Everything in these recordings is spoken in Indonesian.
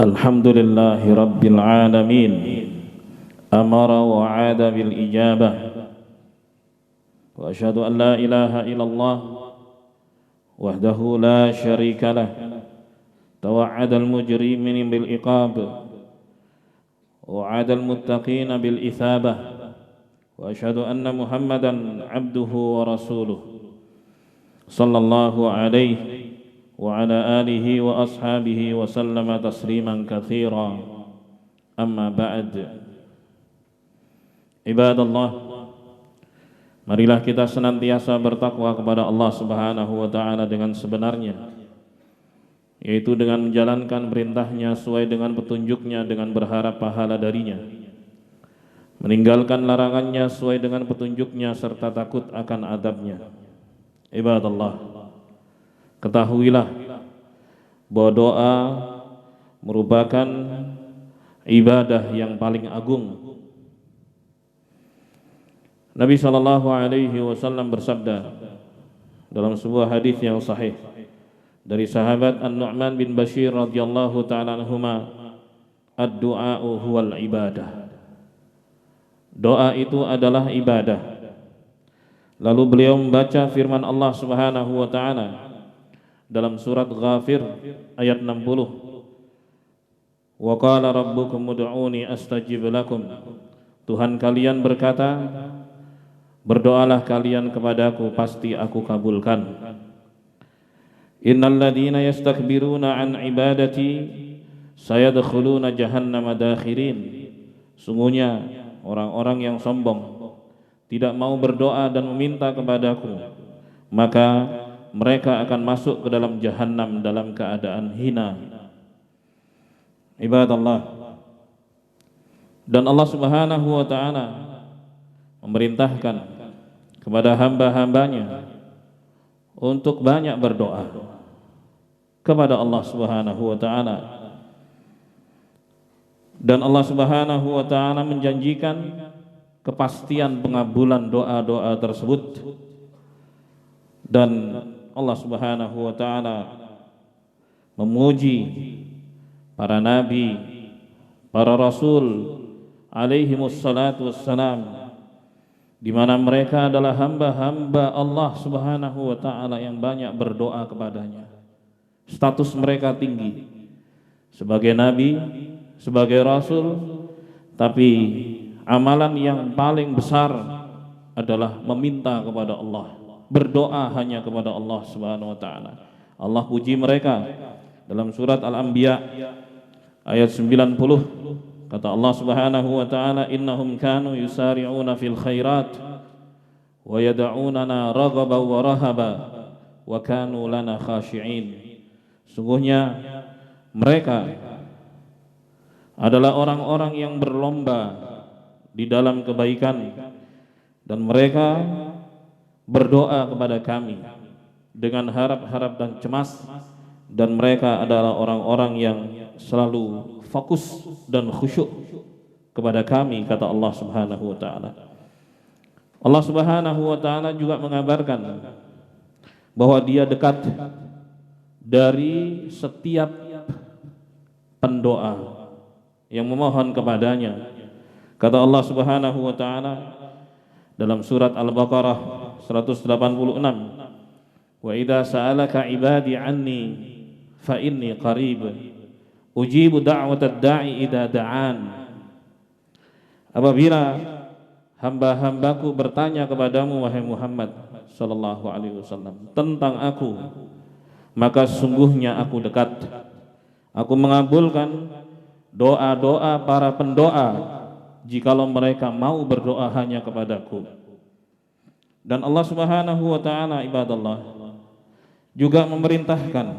Alhamdulillahi Rabbil Alamin. Amara wa 'ada bil ijabah. Wa asyhadu an la ilaha illallah wahdahu la syarika lah. Tawa'ada al-mujrimin bil iqab wa 'ada al-muttaqin bil ithabah. Wa asyhadu anna Muhammadan 'abduhu wa rasuluh. Sallallahu alaihi wa ala alihi wa ashabihi wa sallama tasliman katsira. Amma ba'd. Ibadallah, marilah kita senantiasa bertakwa kepada Allah Subhanahu wa taala dengan sebenarnya, yaitu dengan menjalankan perintahnya sesuai dengan petunjuknya dengan berharap pahala darinya, meninggalkan larangannya sesuai dengan petunjuknya serta takut akan adabnya. Ibadallah, ketahuilah bahwa doa merupakan ibadah yang paling agung. Nabi SAW bersabda dalam sebuah hadis yang sahih dari sahabat An-Nu'man bin Bashir radhiyallahu ta'ala anhuma, ad-du'a'u huwal ibadah. Doa itu adalah ibadah. Lalu beliau membaca firman Allah Subhanahu wa taala dalam surat Ghafir ayat 60. Wa qala rabbukum ud'uni astajib lakum. Tuhan kalian berkata, berdoalah kalian kepadaku, pasti aku kabulkan. Innal ladzina yastakbiruna an ibadati sayadkhuluna jahannama dakhirin. Sungguhnya orang-orang yang sombong tidak mau berdoa dan meminta kepadaku, maka mereka akan masuk ke dalam jahannam dalam keadaan hina. Ibadallah, dan Allah Subhanahu wa ta'ala memerintahkan kepada hamba-hambanya untuk banyak berdoa kepada Allah Subhanahu wa ta'ala. Dan Allah Subhanahu wa ta'ala menjanjikan kepastian pengabulan doa-doa tersebut. Dan Allah Subhanahu wa ta'ala memuji para nabi, para rasul alaihimus salatu wassalam, di mana mereka adalah hamba-hamba Allah Subhanahu wa ta'ala yang banyak berdoa kepadanya. Status mereka tinggi sebagai nabi, sebagai rasul, tapi amalan yang paling besar adalah meminta kepada Allah, berdoa hanya kepada Allah Subhanahu wa ta'ala. Allah puji mereka dalam surat Al-Anbiya ayat 90. Kata Allah Subhanahu wa ta'ala, innahum kanu yusari'una fil khairat wa yad'unana raghaban wa rahaba wa kanu lana khashi'in. Sungguhnya mereka adalah orang-orang yang berlomba di dalam kebaikan, dan mereka berdoa kepada kami dengan harap-harap dan cemas, dan mereka adalah orang-orang yang selalu fokus dan khusyuk kepada kami, kata Allah Subhanahu wa ta'ala. Allah Subhanahu wa ta'ala juga mengabarkan bahwa Dia dekat dari setiap pendoa yang memohon kepadanya. Kata Allah Subhanahu wa ta'ala dalam surat Al-Baqarah 186, wa idza sa'alaka ibadi anni fa inni qarib ujibu da'watad da'i idza da'an. Apabila hamba-hambaku bertanya kepadamu wahai Muhammad sallallahu alaihi wasallam tentang aku, maka sungguhnya aku dekat. Aku mengabulkan doa-doa para pendoa jikalau mereka mau berdoa hanya kepadaku. Dan Allah Subhanahu wa ta'ala, ibadallah, juga memerintahkan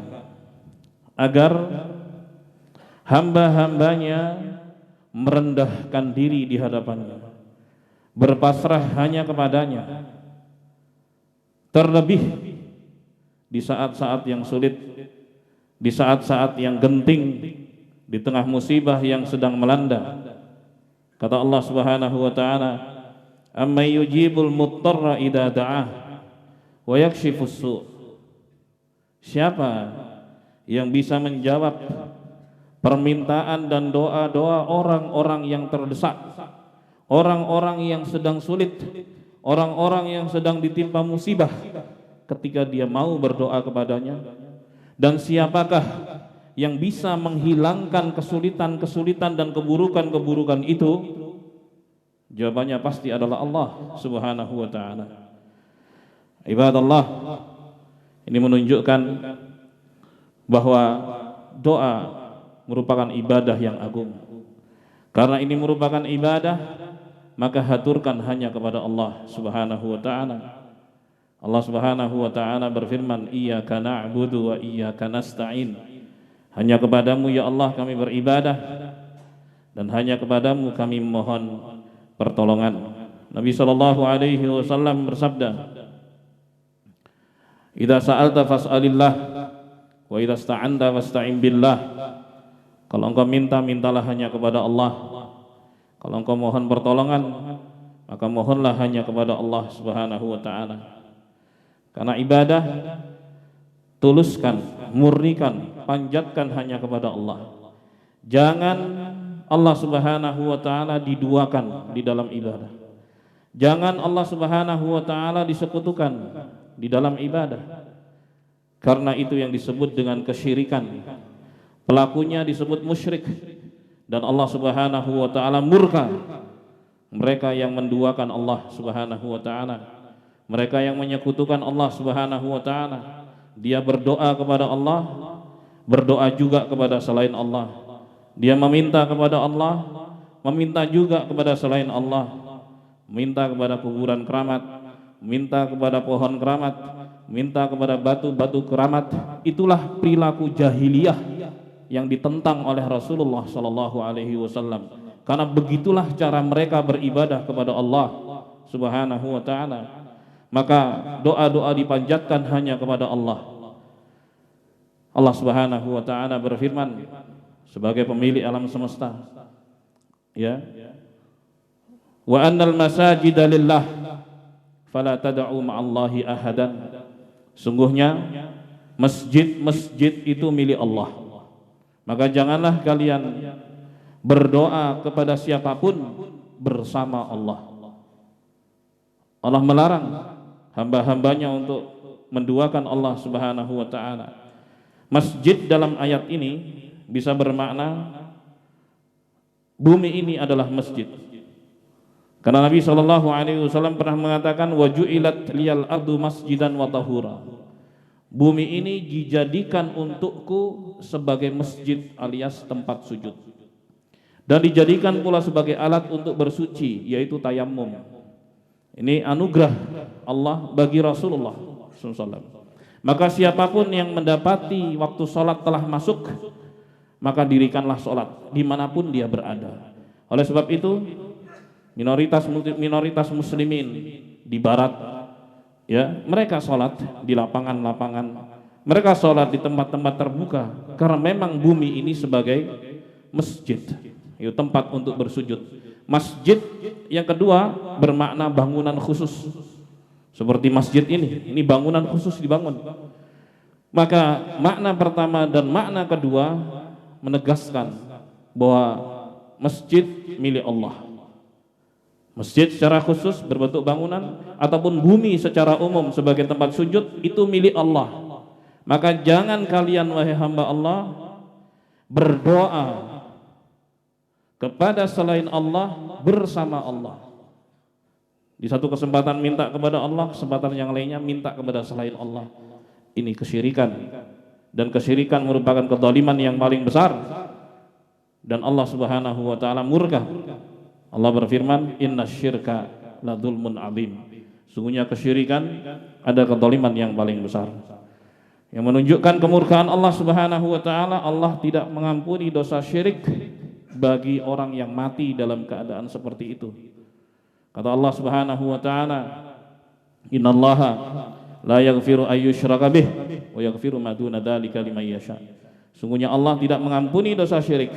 agar hamba-hambanya merendahkan diri di hadapannya, berpasrah hanya kepadanya, terlebih di saat-saat yang sulit, di saat-saat yang genting, di tengah musibah yang sedang melanda. Kata Allah Subhanahu wa ta'ala, amma yujibul muttarra idza da'ah wa yakshifus su'. Siapa yang bisa menjawab permintaan dan doa-doa orang-orang yang terdesak, orang-orang yang sedang sulit, orang-orang yang sedang ditimpa musibah, ketika dia mau berdoa kepadanya. Dan siapakah yang bisa menghilangkan kesulitan-kesulitan dan keburukan-keburukan itu? Jawabannya pasti adalah Allah Subhanahu wa ta'ala. Ibadallah, ini menunjukkan bahwa doa merupakan ibadah yang agung. Karena ini merupakan ibadah, maka haturkan hanya kepada Allah Subhanahu wa ta'ala. Allah Subhanahu wa ta'ala berfirman, iyyaka na'budu wa iyyaka nasta'in. Hanya kepadamu ya Allah kami beribadah, dan hanya kepadamu kami mohon pertolongan. Nabi sallallahu alaihi wasallam bersabda, idza sa'alta fas'alillah wa idza ista'anta fasta'in billah. Kalau engkau minta, mintalah hanya kepada Allah. Kalau engkau mohon pertolongan, maka mohonlah hanya kepada Allah Subhanahu wa ta'ala. Karena ibadah tuluskan, murnikan, panjatkan hanya kepada Allah. Jangan Allah Subhanahu wa ta'ala diduakan di dalam ibadah. Jangan Allah Subhanahu wa ta'ala disekutukan di dalam ibadah. Karena itu yang disebut dengan kesyirikan. Pelakunya disebut musyrik, dan Allah Subhanahu wa ta'ala murka mereka yang menduakan Allah Subhanahu wa ta'ala, mereka yang menyekutukan Allah Subhanahu wa ta'ala. Dia berdoa kepada Allah, berdoa juga kepada selain Allah. Dia meminta kepada Allah, meminta juga kepada selain Allah. Minta kepada kuburan keramat, minta kepada pohon keramat, minta kepada batu-batu keramat. Itulah perilaku jahiliyah yang ditentang oleh Rasulullah sallallahu alaihi wasallam. Karena begitulah cara mereka beribadah kepada Allah Subhanahu wa ta'ala. Maka doa-doa dipanjatkan hanya kepada Allah. Allah Subhanahu wa ta'ala berfirman sebagai pemilik alam semesta, ya, wa annal masajida lillah fala tad'u ma'allahi ahadan. Sungguhnya masjid-masjid itu milik Allah, maka janganlah kalian berdoa kepada siapapun bersama Allah. Allah melarang hamba-hambanya untuk menduakan Allah Subhanahu wa ta'ala. Masjid dalam ayat ini bisa bermakna bumi ini adalah masjid. Karena Nabi sallallahu alaihi wasallam pernah mengatakan, wa ju'ilat liyal ardu masjidan wa tahura. Bumi ini dijadikan untukku sebagai masjid alias tempat sujud, dan dijadikan pula sebagai alat untuk bersuci, yaitu tayammum. Ini anugerah Allah bagi Rasulullah SAW. Maka siapapun yang mendapati waktu sholat telah masuk, maka dirikanlah sholat dimanapun dia berada. Oleh sebab itu, minoritas muslimin di barat, ya, mereka sholat di lapangan-lapangan, mereka sholat di tempat-tempat terbuka, karena memang bumi ini sebagai masjid, itu tempat untuk bersujud. Masjid yang kedua bermakna bangunan khusus, seperti masjid ini bangunan khusus dibangun. Maka makna pertama dan makna kedua menegaskan bahwa masjid milik Allah. Masjid secara khusus berbentuk bangunan ataupun bumi secara umum sebagai tempat sujud itu milik Allah. Maka jangan kalian wahai hamba Allah berdoa kepada selain Allah bersama Allah. Di satu kesempatan minta kepada Allah, kesempatan yang lainnya minta kepada selain Allah. Ini kesyirikan, dan kesyirikan merupakan kezaliman yang paling besar, dan Allah Subhanahu wa ta'ala murka. Allah berfirman, innasyirka ladzulmun adzim. Sungguhnya kesyirikan ada kezaliman yang paling besar, yang menunjukkan kemurkaan Allah Subhanahu wa ta'ala. Allah tidak mengampuni dosa syirik bagi orang yang mati dalam keadaan seperti itu. Kata Allah Subhanahu wa ta'ala, innallaha la yaghfiru ayyushraka bih wa yaghfiru ma duna dzalika liman yasha. Sungguhnya Allah tidak mengampuni dosa syirik,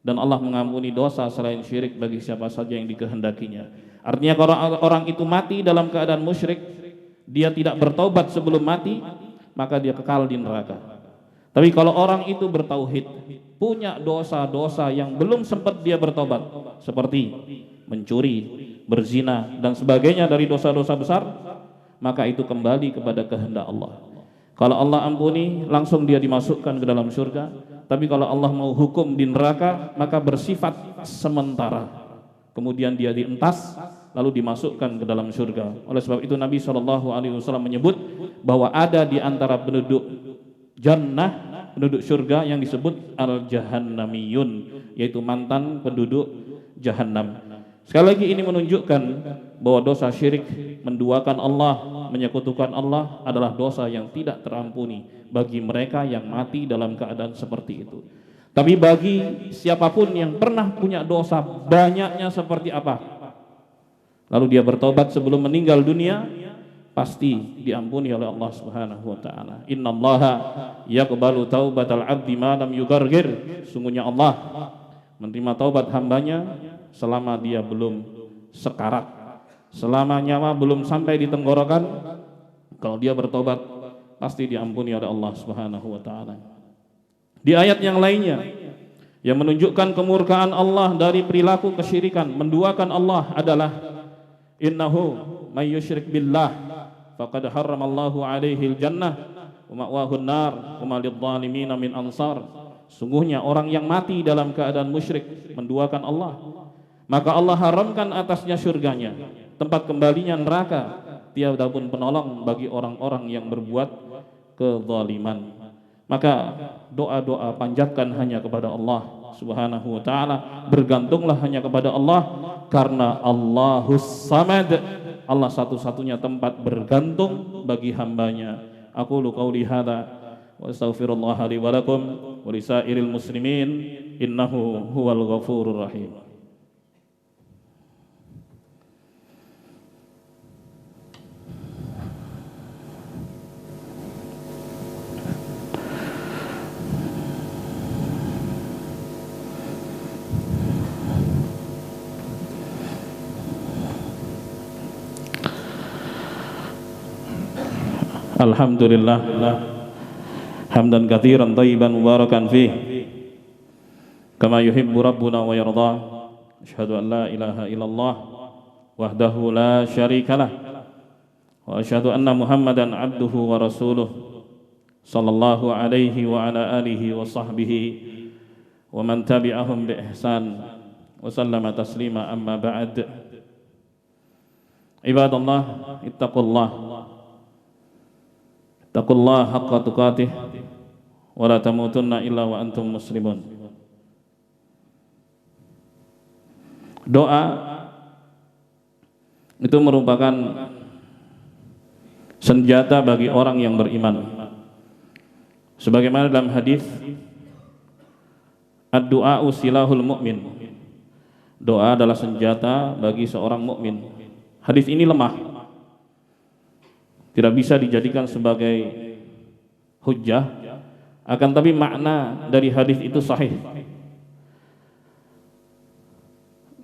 dan Allah mengampuni dosa selain syirik bagi siapa saja yang dikehendakinya. Artinya kalau orang itu mati dalam keadaan musyrik, dia tidak bertobat sebelum mati, maka dia kekal di neraka. Tapi kalau orang itu bertauhid, punya dosa-dosa yang belum sempat dia bertobat, seperti mencuri, berzina dan sebagainya dari dosa-dosa besar, maka itu kembali kepada kehendak Allah. Kalau Allah ampuni, langsung dia dimasukkan ke dalam surga. Tapi kalau Allah mau hukum di neraka, maka bersifat sementara. Kemudian dia dientas, lalu dimasukkan ke dalam surga. Oleh sebab itu Nabi SAW menyebut bahwa ada di antara penduduk jannah, penduduk surga yang disebut al-jahannamiyun, yaitu mantan penduduk jahannam. Sekali lagi ini menunjukkan bahwa dosa syirik, menduakan Allah, menyekutukan Allah adalah dosa yang tidak terampuni bagi mereka yang mati dalam keadaan seperti itu. Tapi bagi siapapun yang pernah punya dosa banyaknya seperti apa, lalu dia bertobat sebelum meninggal dunia, pasti diampuni oleh Allah Subhanahu wa taala. Innallaha yaqbalu taubatal 'abdi ma lam yugargir. Sungguhnya Allah menerima taubat hambanya selama dia belum sekarat, selama nyawa belum sampai di tenggorokan. Kalau dia bertobat, pasti diampuni oleh Allah Subhanahu wa taala. Di ayat yang lainnya yang menunjukkan kemurkaan Allah dari perilaku kesyirikan, menduakan Allah adalah innahu may yusyrik billah faqad harramallahu alaihi al-jannah wa ma'wahu an-nar wa ma lidh-dhalimin min ansar. Sungguhnya orang yang mati dalam keadaan musyrik, menduakan Allah, maka Allah haramkan atasnya surganya, tempat kembalinya neraka, tiada pun penolong bagi orang-orang yang berbuat kezaliman. Maka doa-doa panjatkan hanya kepada Allah Subhanahu wa taala, bergantunglah hanya kepada Allah, karena Allahus Samad, Allah satu-satunya tempat bergantung bagi hambanya. Aqulu qauli hadza wa astaghfirullah li wa lakum wa lisairil muslimin innahu huwal ghafurur rahim. Alhamdulillah hamdan katsiran thayyiban mubarakan fih kama yuhibbu rabbuna wa yarda. Asyhadu an la ilaha illallah wahdahu la syarikalah wa asyhadu anna Muhammadan abduhu wa rasuluh sallallahu alaihi wa ala alihi wa sahbihi wa man tabi'ahum bi ihsan wa sallama taslima. Amma ba'd. Ibadallah, ittaqullah haqqa tuqatih wa la tamutunna illa wa antum muslimun. Doa itu merupakan senjata bagi orang yang beriman. Sebagaimana dalam hadis, ad-du'a silahul mu'min. Doa adalah senjata bagi seorang mukmin. Hadis ini lemah, tidak bisa dijadikan sebagai hujjah, akan tapi makna dari hadis itu sahih.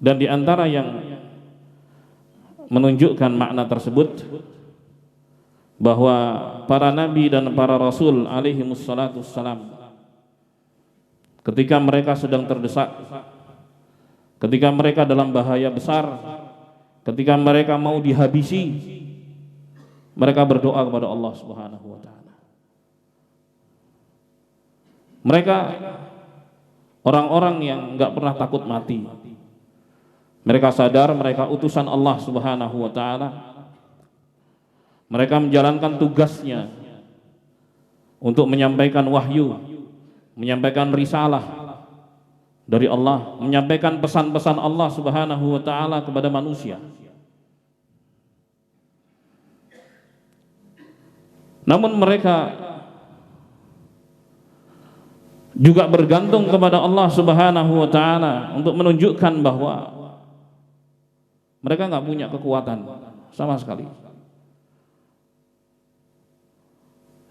Dan di antara yang menunjukkan makna tersebut, bahwa para nabi dan para rasul alaihi wassalatu wassalam, ketika mereka sedang terdesak, ketika mereka dalam bahaya besar, ketika mereka mau dihabisi, mereka berdoa kepada Allah Subhanahu wa taala. Mereka orang-orang yang enggak pernah takut mati. Mereka sadar mereka utusan Allah Subhanahu wa taala. Mereka menjalankan tugasnya untuk menyampaikan wahyu, menyampaikan risalah dari Allah, menyampaikan pesan-pesan Allah Subhanahu wa taala kepada manusia. Namun mereka juga bergantung kepada Allah Subhanahu wa taala untuk menunjukkan bahwa mereka enggak punya kekuatan sama sekali.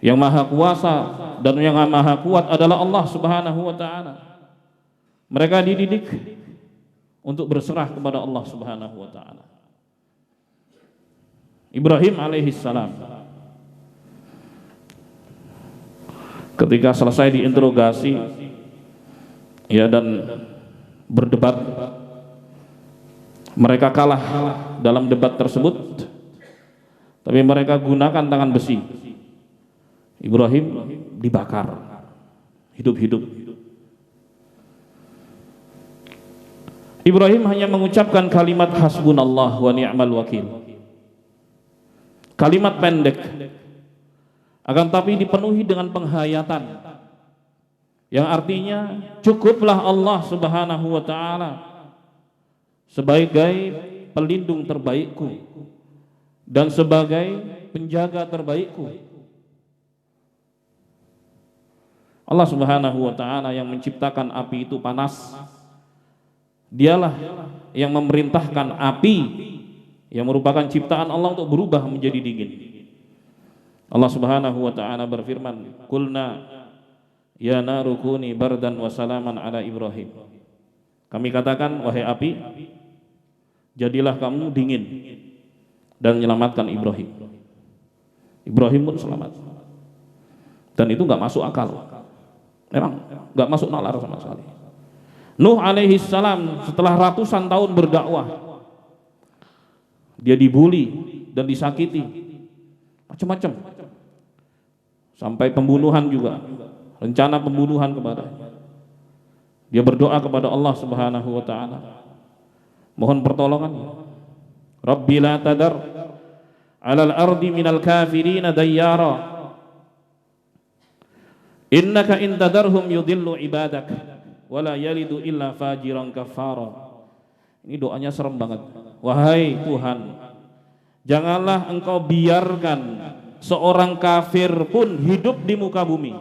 Yang maha kuasa dan yang maha kuat adalah Allah Subhanahu wa taala. Mereka dididik untuk berserah kepada Allah Subhanahu wa taala. Ibrahim alaihi salam ketika selesai diinterogasi ya dan berdebat, mereka kalah dalam debat tersebut, tapi mereka gunakan tangan besi. Ibrahim dibakar hidup-hidup. Ibrahim hanya mengucapkan kalimat hasbunallah wa ni'mal wakil, kalimat pendek, akan tapi dipenuhi dengan penghayatan yang artinya cukuplah Allah Subhanahu wa ta'ala sebagai pelindung terbaikku dan sebagai penjaga terbaikku. Allah Subhanahu wa ta'ala yang menciptakan api itu panas, dialah yang memerintahkan api yang merupakan ciptaan Allah untuk berubah menjadi dingin. Allah Subhanahu wa ta'ala berfirman, "Qulna ya naru kuni bardan wa salaman ala Ibrahim." Kami katakan, wahai api, jadilah kamu dingin dan menyelamatkan Ibrahim. Ibrahim pun selamat. Dan itu enggak masuk akal. Memang enggak masuk nalar sama sekali. Nuh alaihi salam setelah ratusan tahun berdakwah, dia dibuli dan disakiti macam-macam, sampai pembunuhan juga, rencana pembunuhan kepadanya. Dia berdoa kepada Allah Subhanahu wa ta'ala, mohon pertolongannya. Rabbi la tadar alal ardi minal kafirina dayyara innaka in tadarhum yudillu ibadak wala yalidu illa fajiran kafara. Ini doanya serem banget. Wahai Tuhan, janganlah engkau biarkan seorang kafir pun hidup di muka bumi,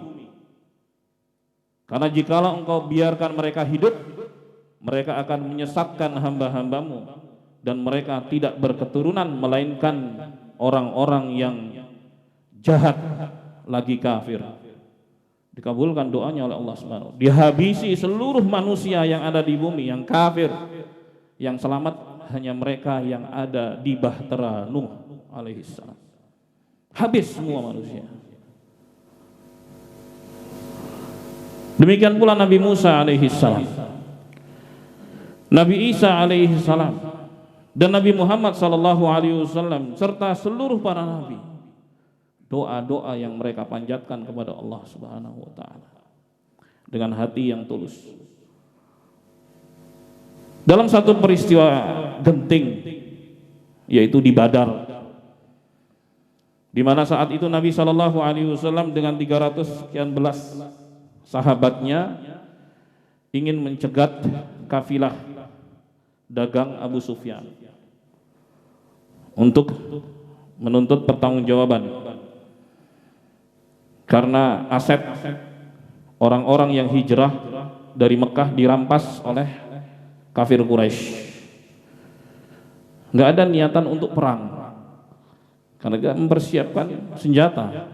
karena jikalau engkau biarkan mereka hidup, mereka akan menyesatkan hamba-hambamu dan mereka tidak berketurunan melainkan orang-orang yang jahat lagi kafir. Dikabulkan doanya oleh Allah Subhanahu wa ta'ala. Dihabisi seluruh manusia yang ada di bumi yang kafir. Yang selamat hanya mereka yang ada di bahtera Nuh alaihi salam. Habis semua manusia. Demikian pula Nabi Musa alaihi salam, Nabi Isa alaihi salam, dan Nabi Muhammad sallallahu alaihi wasallam serta seluruh para nabi. Doa-doa yang mereka panjatkan kepada Allah Subhanahu wa ta'ala dengan hati yang tulus. Dalam satu peristiwa genting, yaitu di Badar, di mana saat itu Nabi Shallallahu Alaihi Wasallam dengan 300 sekian belas sahabatnya ingin mencegat kafilah dagang Abu Sufyan untuk menuntut pertanggungjawaban karena aset orang-orang yang hijrah dari Mekah dirampas oleh kafir Quraisy. Nggak ada niatan untuk perang, karena dia mempersiapkan senjata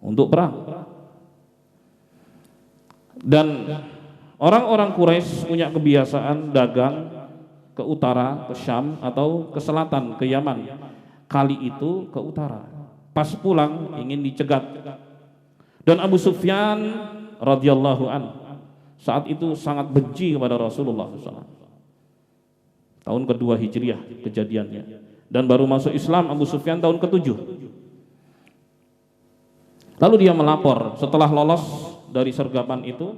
untuk perang. Dan orang-orang Quraisy punya kebiasaan dagang ke utara, ke Syam, atau ke selatan, ke Yaman. Kali itu ke utara. Pas pulang ingin dicegat. Dan Abu Sufyan radhiyallahu an saat itu sangat benci kepada Rasulullah SAW. Tahun kedua Hijriah kejadiannya, dan baru masuk Islam Abu Sufyan tahun ke-7. Lalu dia melapor setelah lolos dari sergapan itu,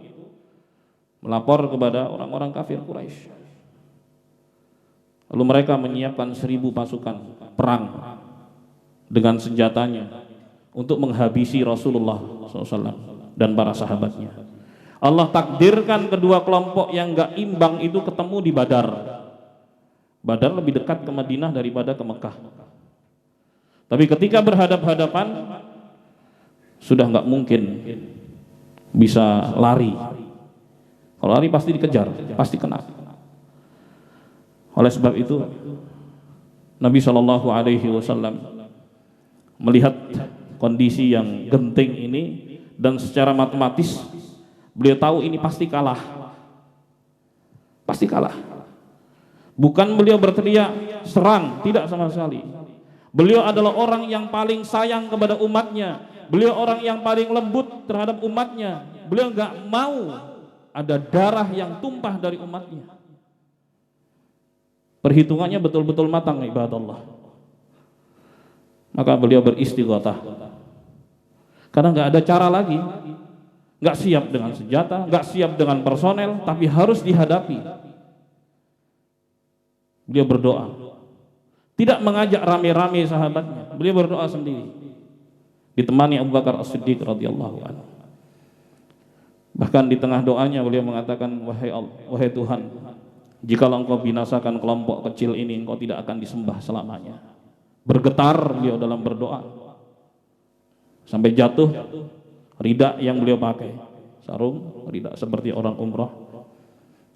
melapor kepada orang-orang kafir Quraisy. Lalu mereka menyiapkan 1000 pasukan perang dengan senjatanya untuk menghabisi Rasulullah SAW dan para sahabatnya. Allah takdirkan kedua kelompok yang gak imbang itu ketemu di Badar. Badar lebih dekat ke Madinah daripada ke Mekah. Tapi ketika berhadap-hadapan, sudah gak mungkin bisa lari. Kalau lari pasti dikejar, pasti kena. Oleh sebab itu, Nabi SAW melihat kondisi yang genting ini, dan secara matematis beliau tahu ini pasti kalah. Pasti kalah. Bukan beliau berteriak serang, tidak sama sekali. Beliau adalah orang yang paling sayang kepada umatnya. Beliau orang yang paling lembut terhadap umatnya. Beliau enggak mau ada darah yang tumpah dari umatnya. Perhitungannya betul-betul matang ibadallah. Maka beliau beristighatsah. Karena enggak ada cara lagi. Enggak siap dengan senjata, enggak siap dengan personel, tapi harus dihadapi. Beliau berdoa. Tidak mengajak rame-rame sahabatnya. Beliau berdoa sendiri. Ditemani Abu Bakar As-Siddiq radhiyallahu anhu. Bahkan di tengah doanya beliau mengatakan, wahai Allah, wahai Tuhan, jikalau Engkau binasakan kelompok kecil ini, Engkau tidak akan disembah selamanya. Bergetar beliau dalam berdoa. Sampai jatuh rida yang beliau pakai, sarung rida seperti orang umrah.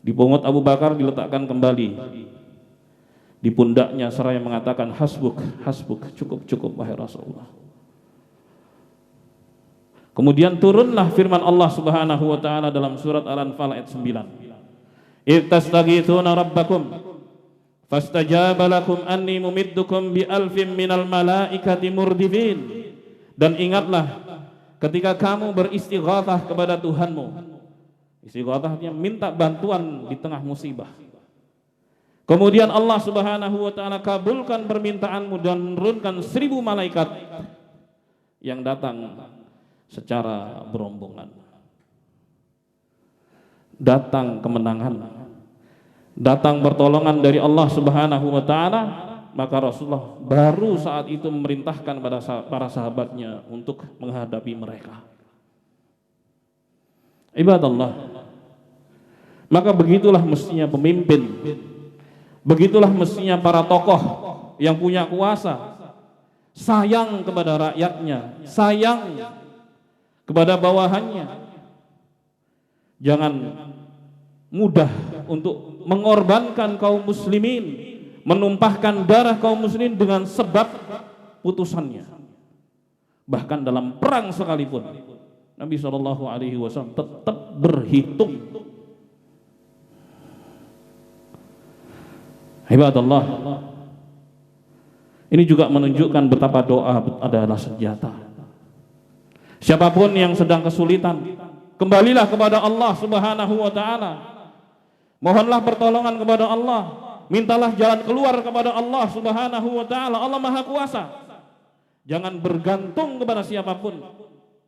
Dipungut Abu Bakar, diletakkan kembali di pundaknya seraya mengatakan, hasbuk, hasbuk, cukup, cukup wahai Rasulullah. Kemudian turunlah firman Allah Subhanahu wa taala dalam surat Al-Anfal ayat 9. Ittastaghitsuna rabbakum fastajaba lakum anni mumiddukum bi alfin minal malaikati murdifin. Dan ingatlah ketika kamu beristighatsah kepada Tuhanmu. Istighatsah artinya minta bantuan di tengah musibah. Kemudian Allah Subhanahu wa taala kabulkan permintaanmu dan menurunkan 1000 malaikat yang datang secara berombongan. Datang kemenangan, datang pertolongan dari Allah Subhanahu wa taala, maka Rasulullah baru saat itu memerintahkan pada para sahabatnya untuk menghadapi mereka. Ibadallah. Maka begitulah mestinya pemimpin. Begitulah mestinya para tokoh yang punya kuasa. Sayang kepada rakyatnya, sayang kepada bawahannya. Jangan mudah untuk mengorbankan kaum muslimin, menumpahkan darah kaum muslimin dengan sebab putusannya. Bahkan dalam perang sekalipun, Nabi SAW tetap berhitung. Ibadallah. Ini juga menunjukkan betapa doa adalah senjata. Siapapun yang sedang kesulitan, kembalilah kepada Allah Subhanahu wa taala. Mohonlah pertolongan kepada Allah, mintalah jalan keluar kepada Allah Subhanahu wa taala. Allah Maha Kuasa. Jangan bergantung kepada siapapun.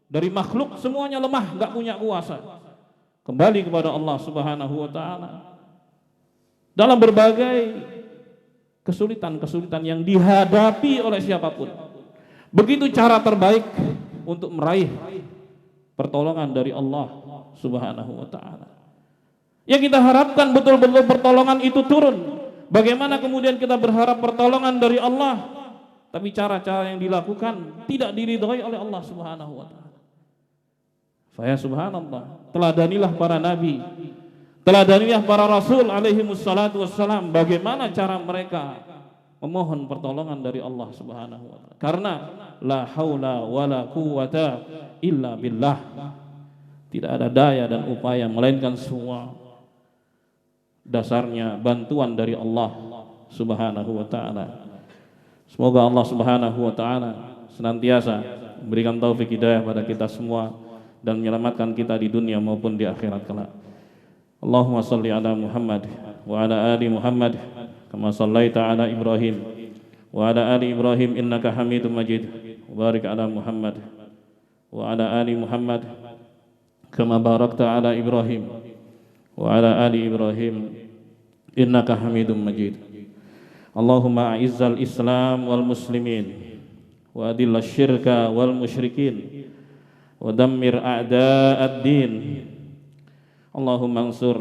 Dari makhluk semuanya lemah, enggak punya kuasa. Kembali kepada Allah Subhanahu wa taala. Dalam berbagai kesulitan-kesulitan yang dihadapi oleh siapapun. Begitu cara terbaik untuk meraih pertolongan dari Allah Subhanahu wa taala. Yang kita harapkan betul-betul pertolongan itu turun. Bagaimana kemudian kita berharap pertolongan dari Allah, tapi cara-cara yang dilakukan tidak diridhai oleh Allah Subhanahu wa taala. Faya subhanallah, teladanilah para nabi, teladanilah para rasul alaihi wassalatu wassalam, bagaimana cara mereka memohon pertolongan dari Allah Subhanahu wa taala. Karena la haula wala quwata illa billah. Tidak ada daya dan upaya melainkan semua dasarnya bantuan dari Allah Subhanahu wa taala. Semoga Allah Subhanahu wa taala senantiasa memberikan taufik hidayah pada kita semua dan menyelamatkan kita di dunia maupun di akhirat kelak. Allahumma salli ala Muhammad wa ala ali Muhammad kama sallaita ala Ibrahim wa ala ali Ibrahim innaka Hamidum Majid. Wa barik ala Muhammad wa ala ali Muhammad kama barakta ala Ibrahim wa ala ali Ibrahim innaka Hamidum Majid. Allahumma a'izzal Islam wal muslimin wa adillal syirka wal musyrikin wa dammir a'da'ad din. Allahumma ansur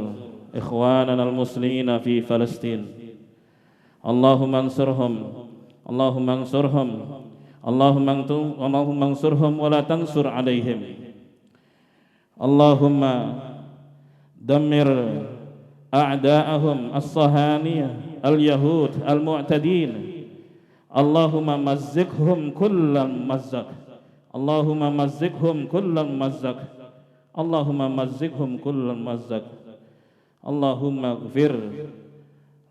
ikhwanana al-muslimina fi Palestin. Allahumma ansurhum, Allahumma ansurhum, Allahumma ansurhum wa la tansur alaihim. Allahumma dammir a'da'ahum as-sahaniyah al-yahud al-mu'tadin. Allahumma mazzikhum kullal mazzaq. Allahumma mazzikhum kullal mazzaq. Allahumma mazzikhum kullal mazzaq. Allahumma ighfir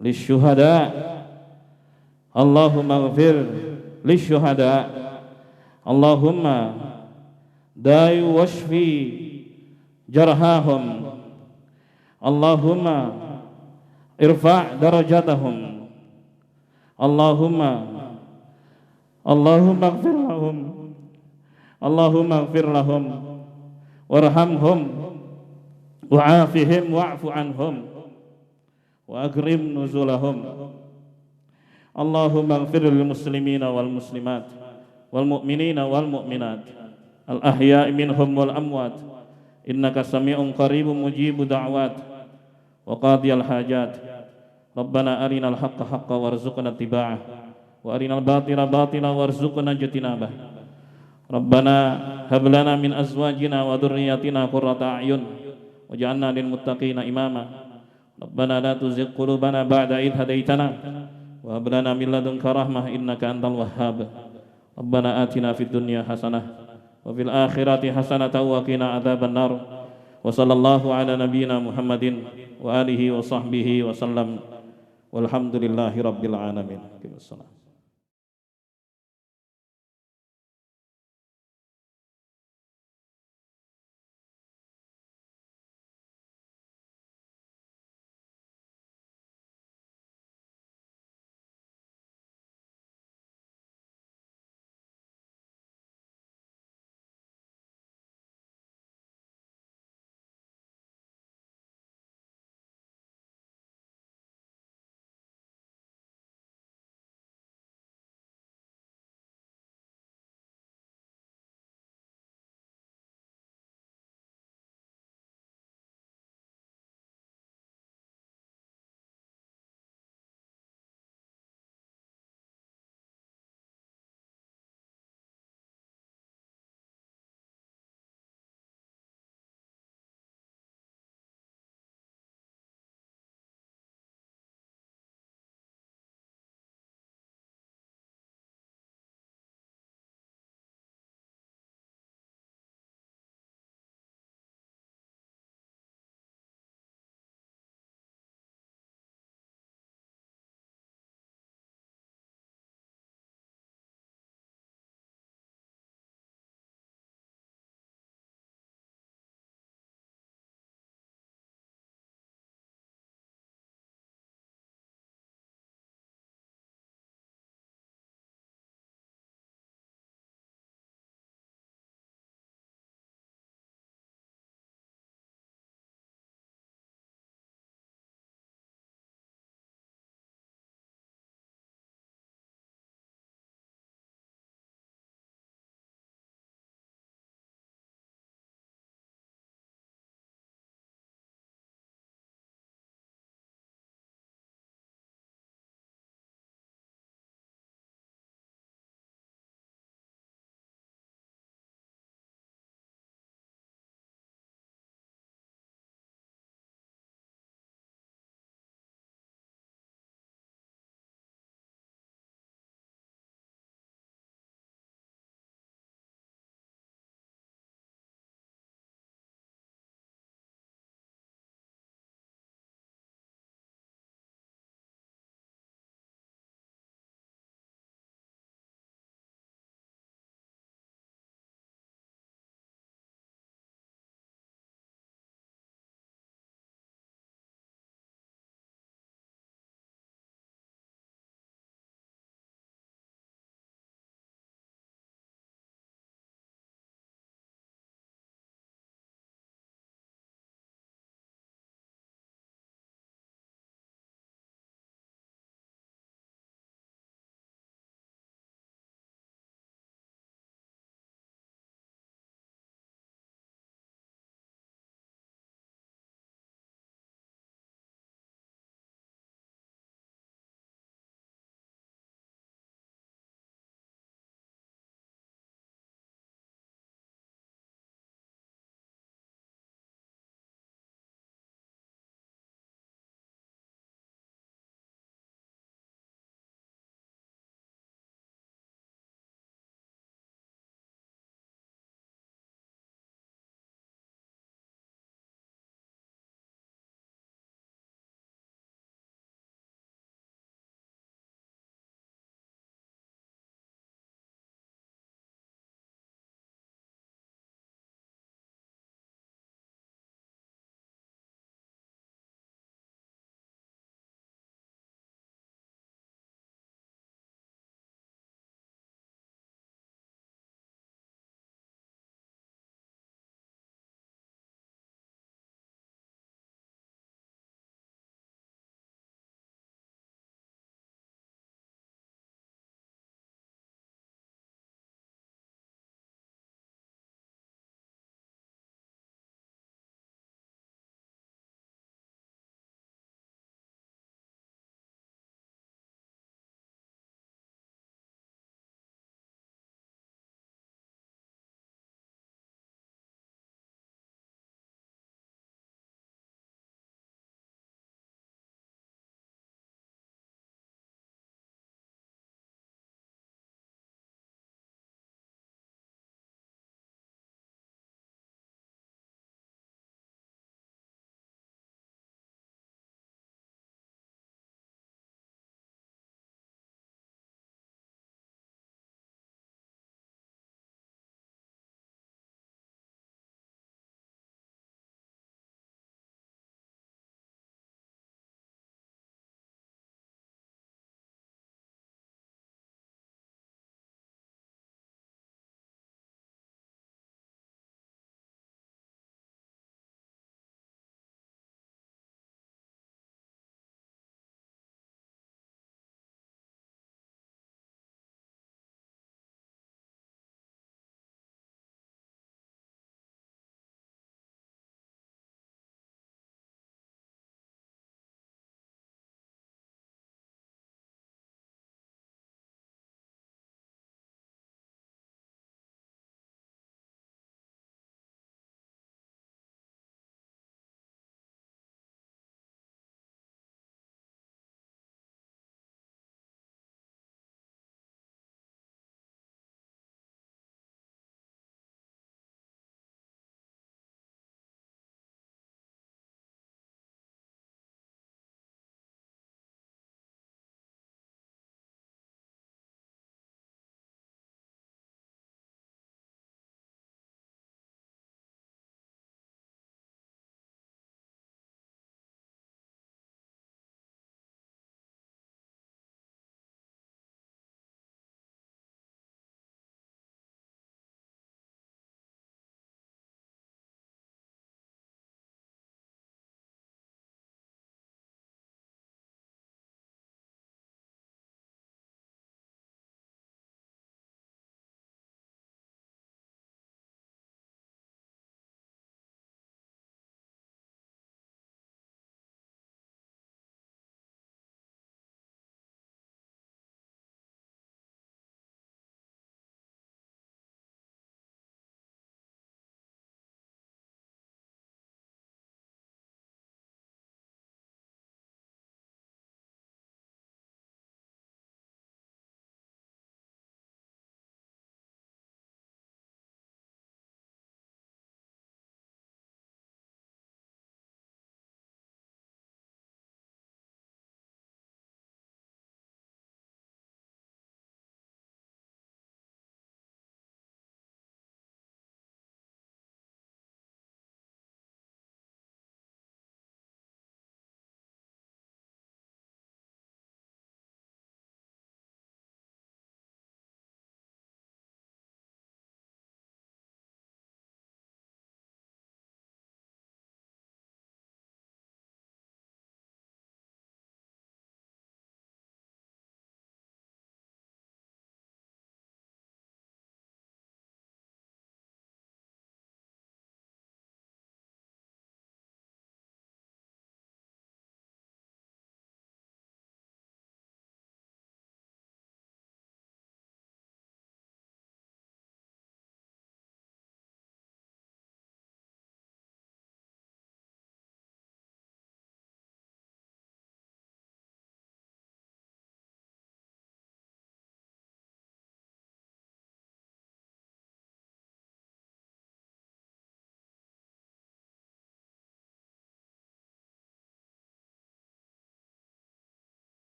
lisyuhada. Allahumma ighfir lisyuhada. Allahumma داوي واشفي جرحاهم اللهم ارفع درجاتهم اللهم اغفر لهم اللهم اغفر لهم وارحمهم وعافهم واعف عنهم وأكرم نزلهم اللهم اغفر للمسلمين والمسلمات والمؤمنين والمؤمنات الأحياء منهم والأموات إنك سميع قريب مجيب دعوات وقاضي الحاجات ربنا أرنا الحق حقا وارزقنا اتباعه وأرنا الباطل باطلا وارزقنا اجتنابه ربنا هب لنا من أزواجنا وذرياتنا قرة أعين واجعلنا للمتقين إماما ربنا لا تزغ قلوبنا بعد إذ هديتنا وهب لنا من لدنك رحمة إنك أنت الوهاب ربنا آتنا في الدنيا حسنة وفي الآخرة حسنة وقنا عذاب النار وصلى الله على نبينا محمد وآله وصحبه وسلم والحمد لله رب العالمين.